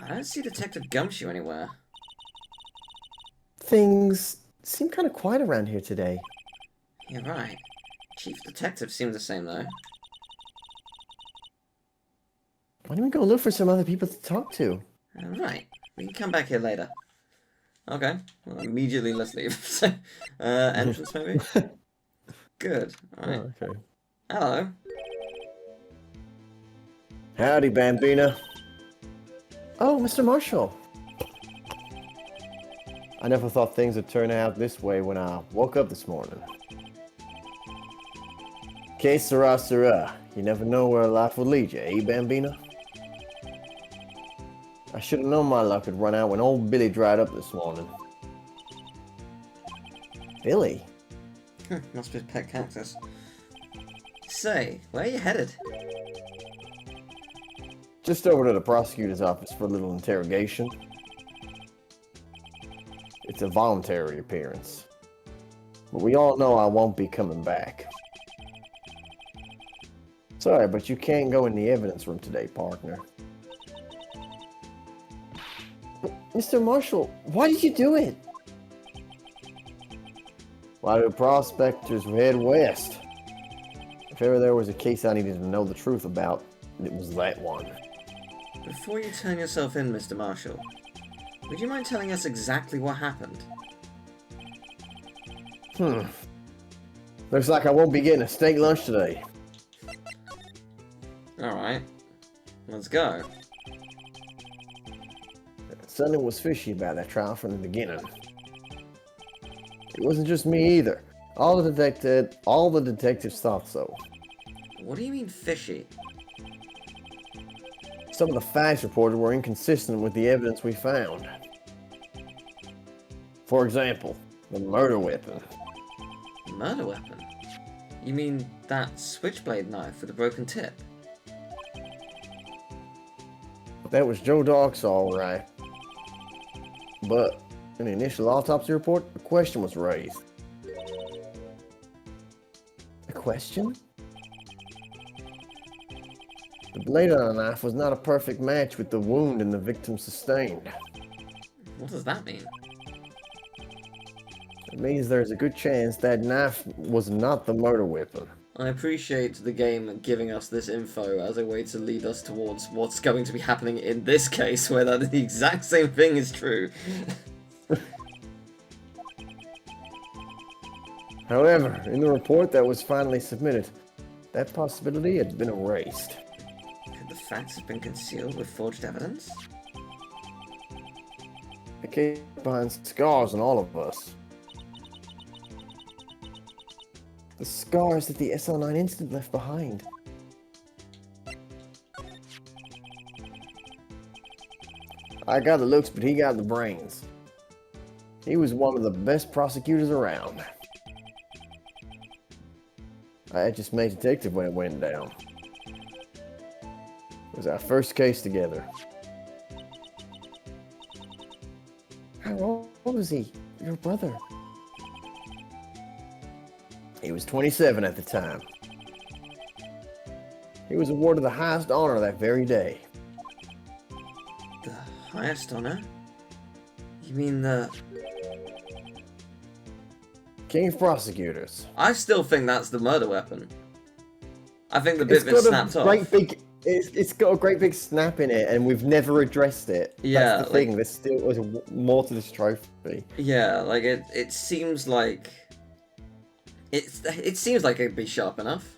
I don't see Detective Gumshoe anywhere. Things seem kind of quiet around here today. You're right. Chief Detective seemed the same, though. Why don't we go look for some other people to talk to? Right. We can come back here later. Okay. Well, immediately let's leave. So, entrance maybe? Good. Alright. Oh, okay. Hello. Howdy, Bambina. Oh, Mr. Marshall. I never thought things would turn out this way when I woke up this morning. Que sera, sera. You never know where life will lead you, eh, Bambina? I should have known my luck would run out when old Billy dried up this morning. Billy? Must be a pet cactus. Say, where are you headed? Just over to the prosecutor's office for a little interrogation. It's a voluntary appearance. But we all know I won't be coming back. Sorry, but you can't go in the evidence room today, partner. Mr. Marshall, why did you do it? Why do prospectors head west? If ever there was a case I needed to know the truth about, it was that one. Before you turn yourself in, Mr. Marshall, would you mind telling us exactly what happened? Looks like I won't be getting a steak lunch today. Alright. Let's go. Something was fishy about that trial from the beginning. It wasn't just me either. All the detectives thought so. What do you mean fishy? Some of the facts reported were inconsistent with the evidence we found. For example, the murder weapon. Murder weapon? You mean that switchblade knife with a broken tip? That was Joe Dog's all right. But in the initial autopsy report, a question was raised. A question? The blade on the knife was not a perfect match with the wound and the victim sustained. What does that mean? It means there's a good chance that knife was not the murder weapon. I appreciate the game giving us this info as a way to lead us towards what's going to be happening in this case, where that the exact same thing is true. However, in the report that was finally submitted, that possibility had been erased. Could the facts have been concealed with forged evidence? The case behind scars on all of us. The scars that the SL9 incident left behind. I got the looks, but he got the brains. He was one of the best prosecutors around. I had just made detective when it went down. It was our first case together. How old was he? Your brother? He was 27 at the time. He was awarded the highest honor that very day. The highest honor? You mean the... King of Prosecutors. I still think that's the murder weapon. I think the bit that snapped off. It's got a great big snap in it, and we've never addressed it. Yeah, that's the thing. There's still was more to this trophy. Yeah, like it seems like it seems like it'd be sharp enough.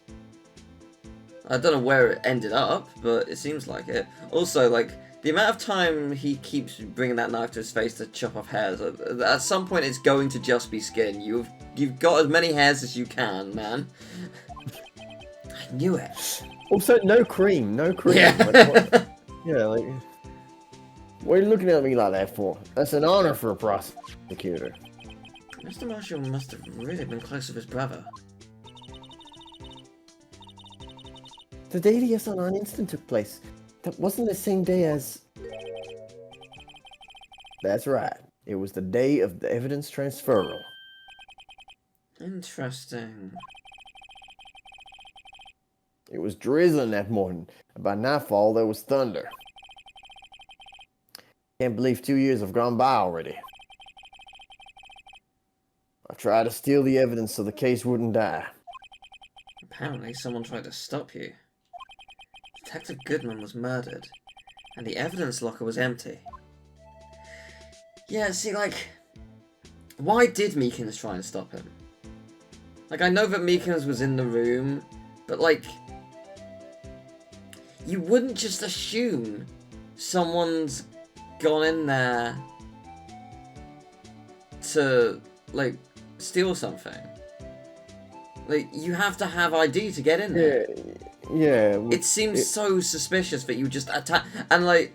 I don't know where it ended up, but it seems like it. Also, like the amount of time he keeps bringing that knife to his face to chop off hairs. At some point, it's going to just be skin. You've got as many hairs as you can, man. I knew it. Also, no cream. Yeah. Yeah, like, what are you looking at me like that for? That's an honor for a prosecutor. Mr. Marshall must have really been close with his brother. The day the SL9 incident took place, that wasn't the same day as... That's right. It was the day of the evidence transferal. Interesting. It was drizzling that morning, and by nightfall there was thunder. Can't believe 2 years have gone by already. I tried to steal the evidence so the case wouldn't die. Apparently, someone tried to stop you. Detective Goodman was murdered, and the evidence locker was empty. Yeah, see, like, why did Meekins try and stop him? Like, I know that Meekins was in the room, but, like, you wouldn't just assume someone's gone in there to, like, steal something. Like, you have to have ID to get in there. Yeah. It seems so suspicious that you just attack, and like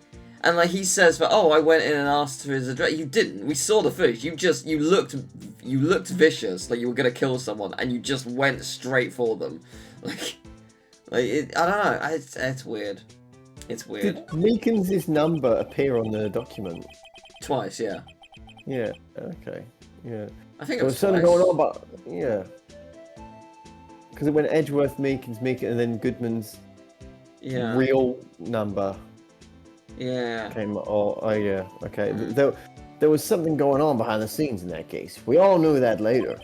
he says that, oh, I went in and asked for his address. You didn't. We saw the footage. You looked vicious, like you were gonna kill someone, and you just went straight for them. I don't know. It's weird. It's weird. Did Meekins' number appear on the document? Twice, yeah. Yeah. Okay. Yeah. I think There it was was something twice. going on, but yeah. Because it went Edgeworth, Meekins, and then Goodman's real number came. Oh yeah. Okay. There was something going on behind the scenes in that case. We all knew that later.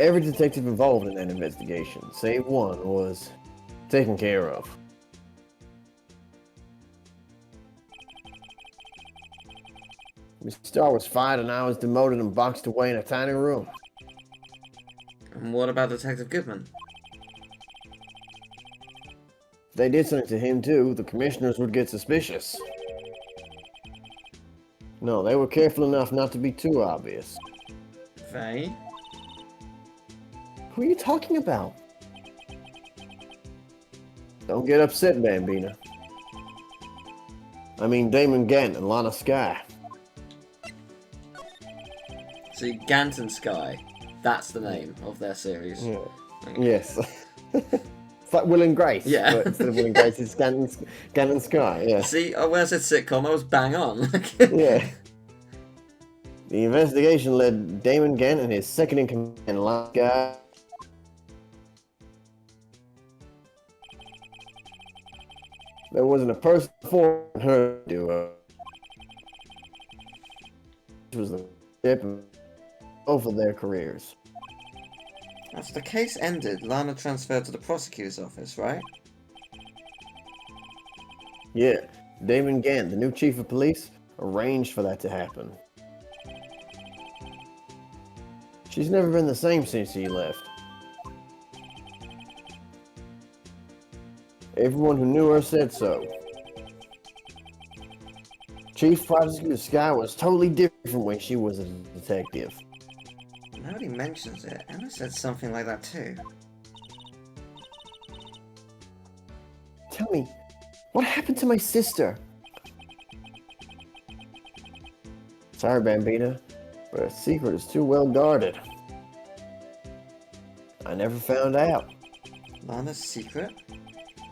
Every detective involved in that investigation, save one, was taken care of. Mr. Starr was fired and I was demoted and boxed away in a tiny room. And what about Detective Goodman? If they did something to him too, the commissioners would get suspicious. No, they were careful enough not to be too obvious. They? Who are you talking about? Don't get upset, Bambina. I mean Damon Gant and Lana Skye. See, Gant and Sky. That's the name of their series. Yeah. Yes. It's like Will and Grace. Yeah. But instead of Will and Grace, it's Gant and Sky. Yeah. See, when I said sitcom, I was bang on. Yeah. The investigation led Damon Gant and his second in command, Lana Skye. There wasn't a person before her to do it. It was the tip of both of their careers. After the case ended, Lana transferred to the prosecutor's office, right? Yeah, Damon Gant, the new chief of police, arranged for that to happen. She's never been the same since he left. Everyone who knew her said so. Chief Prosecutor Sky was totally different when she was a detective. Nobody mentions it. Emma said something like that too. Tell me, what happened to my sister? Sorry, Bambina, but her secret is too well guarded. I never found out. Lana's secret?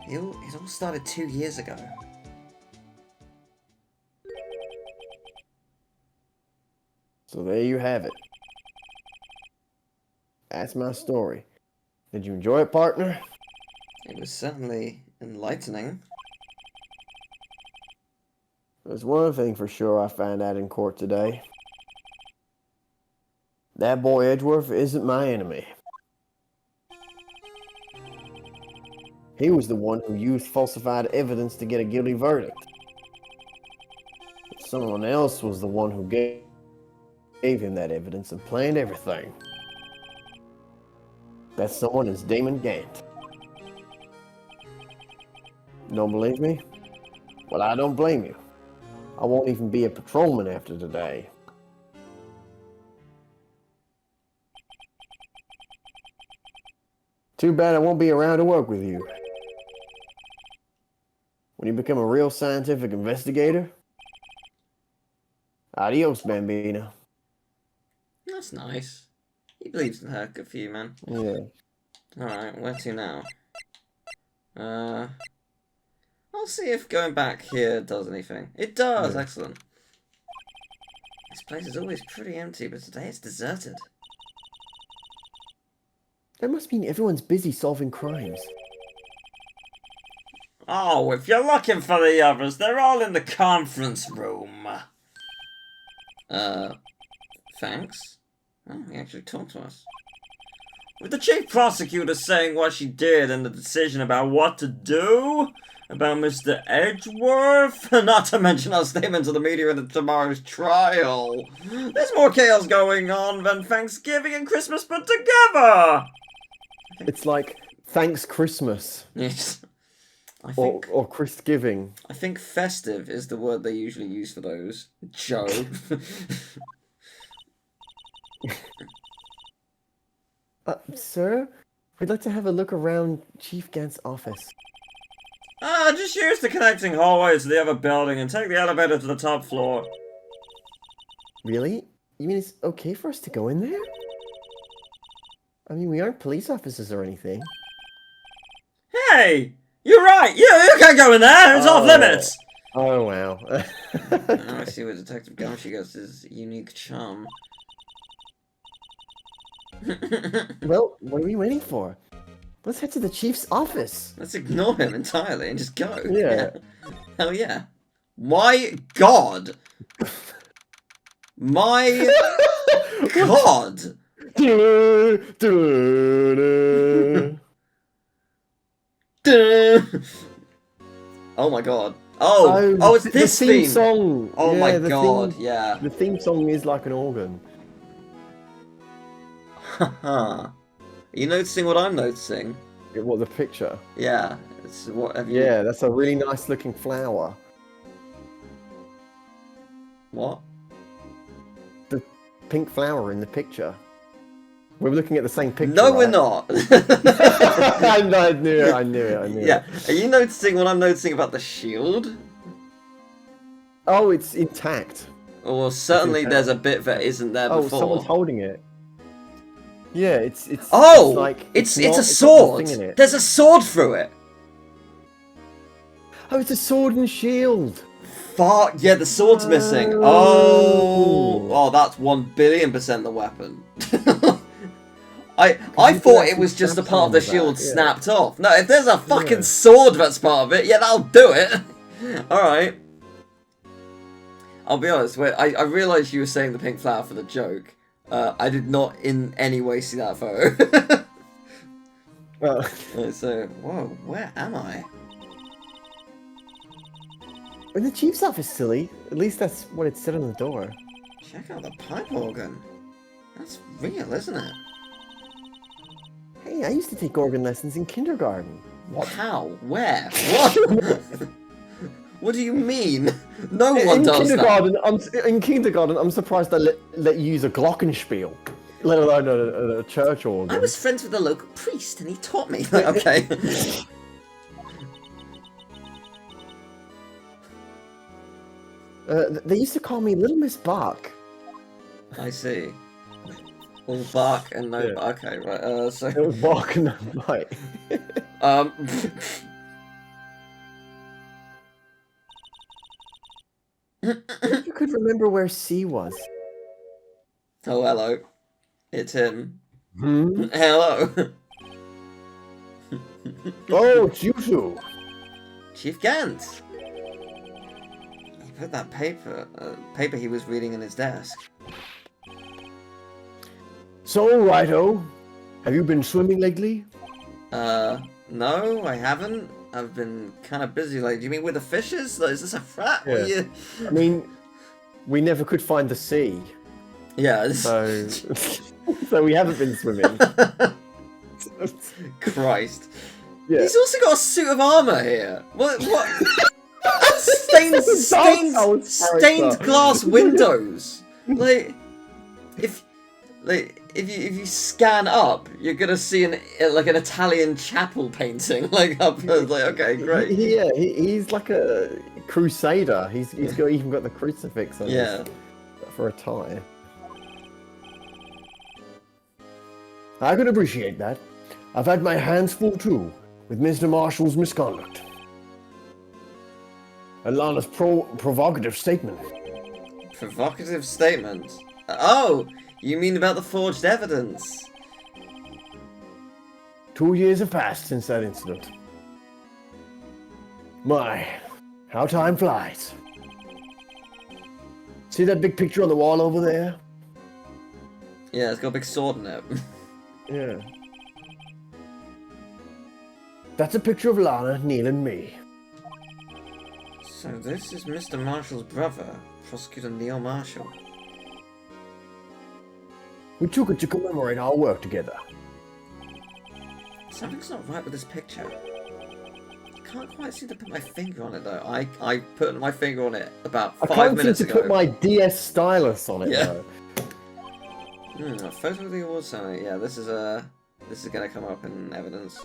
It all started 2 years ago. So there you have it. That's my story. Did you enjoy it, partner? It was certainly enlightening. There's one thing for sure I found out in court today. That boy Edgeworth isn't my enemy. He was the one who used falsified evidence to get a guilty verdict. But someone else was the one who gave him that evidence and planned everything. That someone is Damon Gant. Don't believe me? Well, I don't blame you. I won't even be a patrolman after today. Too bad I won't be around to work with you. When you become a real scientific investigator. Adios, Bambina. That's nice. He believes in her. Good for you, man. Yeah. Alright, where to now? I'll see if going back here does anything. It does, Yeah. excellent. This place is always pretty empty, but today it's deserted. That must mean everyone's busy solving crimes. Oh, if you're looking for the others, they're all in the conference room. Thanks. Oh, he actually talked to us. With the chief prosecutor saying what she did and the decision about what to do about Mr. Edgeworth, not to mention our statement to the media in tomorrow's trial. There's more chaos going on than Thanksgiving and Christmas put together. It's like thanks Christmas. Yes. Or Christgiving. I think festive is the word they usually use for those. Joe. Sir, we'd like to have a look around Chief Gant's office. Just use the connecting hallway to the other building and take the elevator to the top floor. Really? You mean it's okay for us to go in there? I mean, we aren't police officers or anything. Hey! You're right! You can't go in there! It's off limits! Oh, wow. Now I see where Detective Gumshoe gets his unique charm. Well, what are we waiting for? Let's head to the chief's office. Let's ignore him entirely and just go. Yeah. Hell yeah. My God! My God! Oh my God. Oh, it's this theme theme song. Oh yeah, my God, yeah. The theme song is like an organ. Haha. Are you noticing what I'm noticing? What, the picture? Yeah. It's what have you... Yeah, that's a really nice looking flower. What? The pink flower in the picture. We're looking at the same picture. No, right? we're not. I knew it. Yeah. Are you noticing what I'm noticing about the shield? Oh, it's intact. Well, certainly there's a bit that isn't there before. Oh, someone's holding it. Yeah, it's oh, like it's a sword. There's a sword through it. Oh, it's a sword and shield. Fuck yeah, the sword's missing. Oh, that's 1,000,000,000% the weapon. I thought it was just a part of the shield snapped off. No, if there's a fucking sword that's part of it, yeah, that'll do it. All right. I'll be honest. I realised you were saying the pink flower for the joke. I did not in any way see that photo. So, whoa, where am I? In the chief's office, silly. At least that's what it said on the door. Check out the pipe organ. That's real, isn't it? Hey, I used to take organ lessons in kindergarten. What? How? Where? What? What do you mean? No one does that. In kindergarten, I'm surprised they let you use a glockenspiel, let alone a church organ. I was friends with a local priest, and he taught me. Okay. They used to call me Little Miss Bach. I see. All bark and no. Yeah. Okay, right. So it was bark and no bite. If you could remember where C was. Oh, hello. It's him. Hmm? Hello. Oh, it's you two. Chief Gant. He put that paper he was reading in his desk. So, Righto, have you been swimming lately? No, I haven't. I've been kind of busy lately. Do you mean with the fishes? Is this a frat? Yeah. I mean, we never could find the sea. Yeah. So, so we haven't been swimming. Christ. Yeah. He's also got a suit of armor here. What? stained glass windows. If you scan up, you're gonna see an Italian chapel painting. Like okay, great. Yeah, he's like a crusader. He's even got the crucifix on his, for a tie. I can appreciate that. I've had my hands full too with Mr. Marshall's misconduct. And Lana's provocative statement. Provocative statement? Oh! You mean about the forged evidence? 2 years have passed since that incident. My, how time flies. See that big picture on the wall over there? Yeah, it's got a big sword in it. Yeah. That's a picture of Lana, Neil, and me. So this is Mr. Marshall's brother, Prosecutor Neil Marshall. We took it to commemorate our work together. Something's not right with this picture. Can't quite seem to put my finger on it though. I put my finger on it about 5 minutes ago. I can't seem to put my DS stylus on it though. A photo of the award ceremony. Yeah, this is gonna come up in evidence.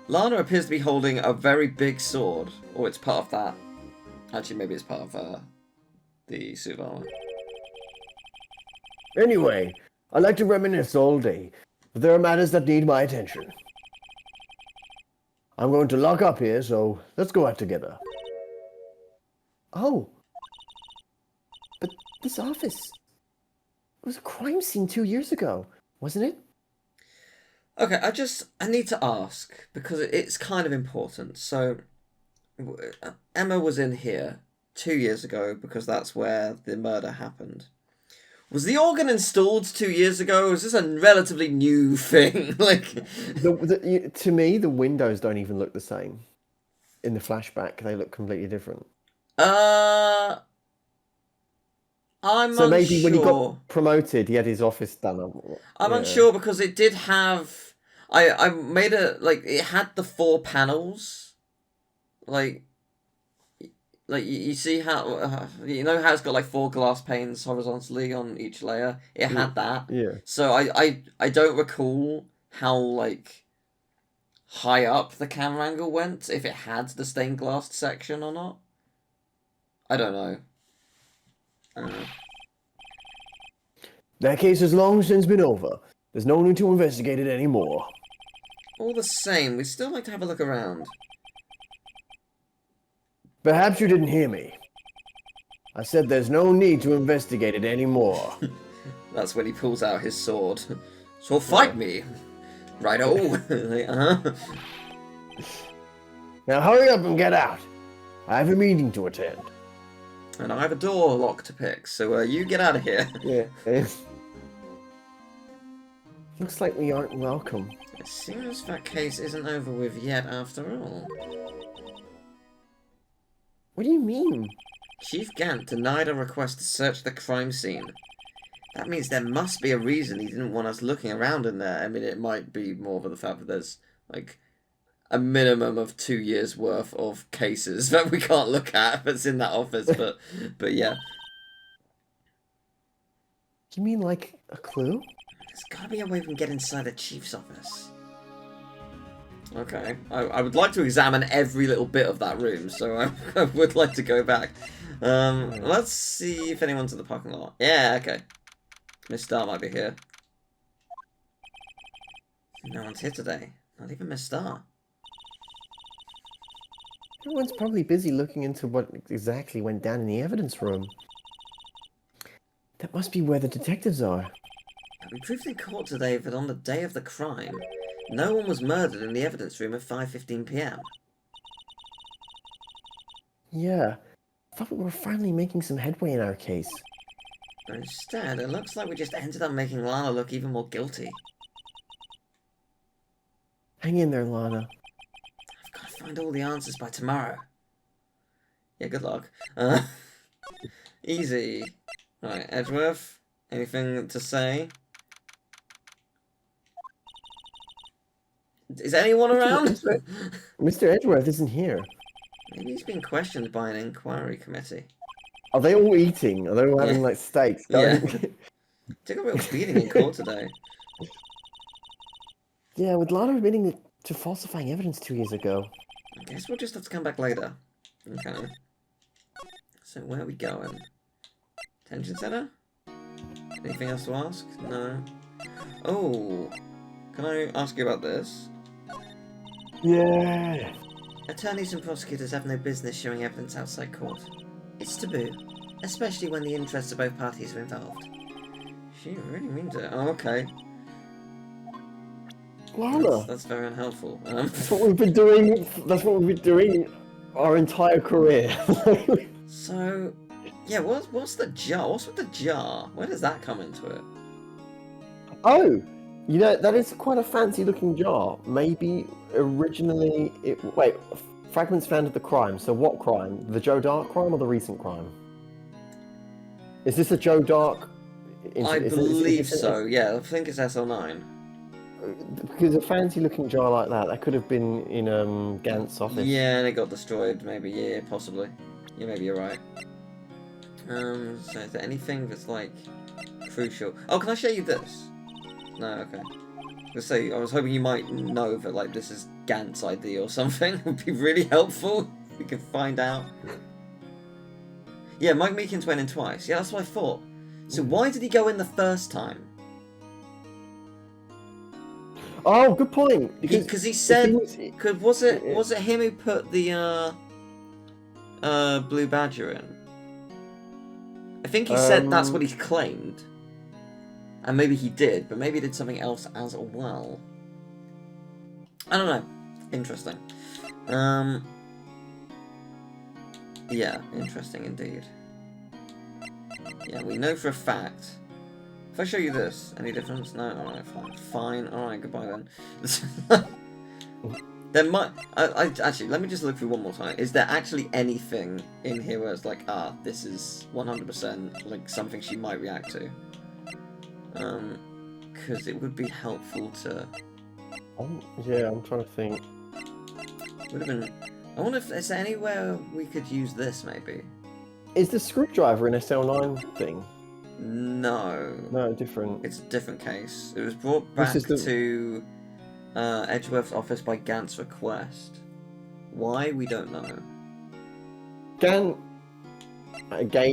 Lana appears to be holding a very big sword, or it's part of that. Actually, maybe it's part of the suit of armor. Anyway, I like to reminisce all day, but there are matters that need my attention. I'm going to lock up here, so let's go out together. Oh. But this office... It was a crime scene 2 years ago, wasn't it? Okay, I need to ask, because it's kind of important. So, Emma was in here 2 years ago, because that's where the murder happened. Was the organ installed 2 years ago, or is this a relatively new thing? Like, to me, the windows don't even look the same. In the flashback, they look completely different. I'm so unsure. Maybe when he got promoted, he had his office done up. I'm unsure because it did have... I made a... Like, it had the 4 panels. Like you see how... you know how it's got, like, 4 glass panes horizontally on each layer? It had that. Yeah. So I don't recall how, like, high up the camera angle went, if it had the stained glass section or not. I don't know. That case has long since been over. There's no need to investigate it anymore. All the same, we'd still like to have a look around. Perhaps you didn't hear me. I said there's no need to investigate it anymore. That's when he pulls out his sword. So fight me! Righto! Like, Now hurry up and get out. I have a meeting to attend. And I have a door lock to pick, so you get out of here. Yeah. Looks like we aren't welcome. It seems that case isn't over with yet after all. What do you mean? Chief Gant denied a request to search the crime scene. That means there must be a reason he didn't want us looking around in there. I mean, it might be more of the fact that there's, like, a minimum of 2 years worth of cases that we can't look at that's in that office, but yeah. You mean like a clue? There's gotta be a way we can get inside the chief's office. Okay, I would like to examine every little bit of that room, so I would like to go back. Let's see if anyone's in the parking lot. Yeah, okay. Miss Star might be here. No one's here today. Not even Miss Star. Everyone's probably busy looking into what exactly went down in the evidence room. That must be where the detectives are. We proved in court today that on the day of the crime, no one was murdered in the evidence room at 5:15 p.m. Yeah, I thought we were finally making some headway in our case. But instead, it looks like we just ended up making Lana look even more guilty. Hang in there, Lana. I've got to find all the answers by tomorrow. Yeah, good luck. Easy. Right, Edgeworth, anything to say? Is anyone around? Mr. Edgeworth isn't here. Maybe he's being questioned by an inquiry committee. Are they all eating? Are they all having, like, steaks? Yeah. Took a real beating in court today. Yeah, with Lana admitting to falsifying evidence 2 years ago. I guess we'll just have to come back later. Okay. So where are we going? Detention center? Anything else to ask? No. Oh, can I ask you about this? Yeah. Attorneys and prosecutors have no business showing evidence outside court. It's taboo, especially when the interests of both parties are involved. She really means it. Oh, okay. Lana. That's very unhelpful. That's what we've been doing. That's what we've been doing our entire career. So, yeah, what's the jar? What's with the jar? Where does that come into it? Oh, you know, that is quite a fancy-looking jar. Maybe originally Wait, fragments found at the crime. So what crime? The Joe Dark crime or the recent crime? Is this a Joe Dark? I believe so. Yeah, I think it's SL9. Because a fancy-looking jar like that could have been in Gant's office. Yeah, and it got destroyed. Maybe, yeah, possibly. Yeah, maybe you're right. So is there anything that's like crucial? Oh, can I show you this? No, okay. Let's say I was hoping you might know that like this is Gant's ID or something. It would be really helpful if we could find out. Yeah, Mike Meekins went in twice. Yeah, that's what I thought. So why did he go in the first time? Oh, good point. Because he said, was it him who put the Blue Badger in? I think he said that's what he claimed, and maybe he did, but maybe he did something else as well. I don't know. Interesting. Yeah, interesting indeed. Yeah, we know for a fact. If I show you this, any difference? No? Alright, fine. Fine, alright, goodbye then. There might... actually, let me just look through one more time. Is there actually anything in here where it's like, this is 100% like something she might react to? Because it would be helpful to... yeah, I'm trying to think. Would have been... I wonder if there's anywhere we could use this, maybe. Is the screwdriver an SL9 thing? No. No, different. It's a different case. It was brought back to Edgeworth's office by Gant's request. Why? We don't know. Gant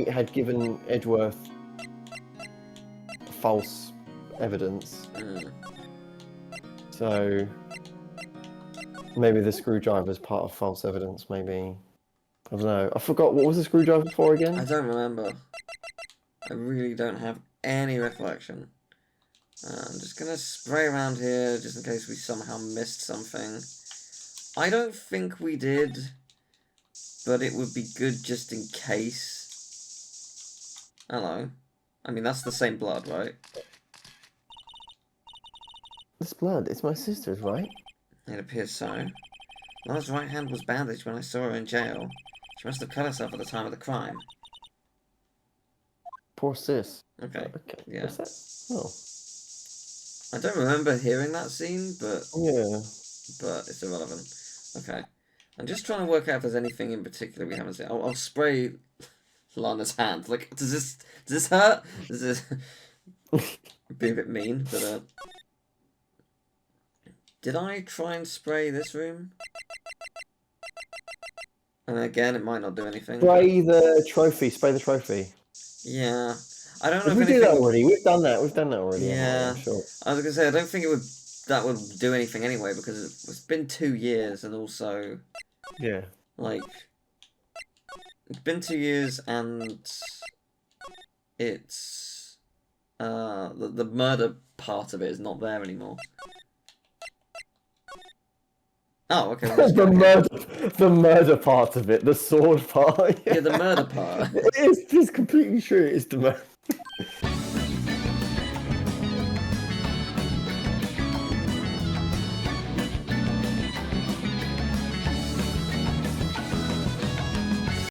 had given Edgeworth false evidence. So maybe the screwdriver is part of false evidence, maybe. I don't know. I forgot, what was the screwdriver for again? I don't remember. I really don't have any recollection. I'm just going to spray around here just in case we somehow missed something. I don't think we did, but it would be good just in case. Hello. I mean, that's the same blood, right? This blood, it's my sister's, right? It appears so. Lara's right hand was bandaged when I saw her in jail. She must have cut herself at the time of the crime. Poor sis. Okay. Yeah. What's that? Oh. I don't remember hearing that scene, but... Yeah. But it's irrelevant. Okay. I'm just trying to work out if there's anything in particular we haven't seen. I'll spray Lana's hand. Like, does this hurt? Does this... be a bit mean, but did I try and spray this room? And again, it might not do anything. Spray the trophy. Spray the trophy. Yeah. I don't know if we anything... do that already. We've done that already. Yeah. I'm sure. I was going to say, I don't think that would do anything anyway, because it's been 2 years, and also... Yeah. Like... It's been 2 years, and... It's... The murder part of it is not there anymore. Oh, okay. The murder part of it, the sword part. Yeah, the murder part. It's just completely true. It's the murder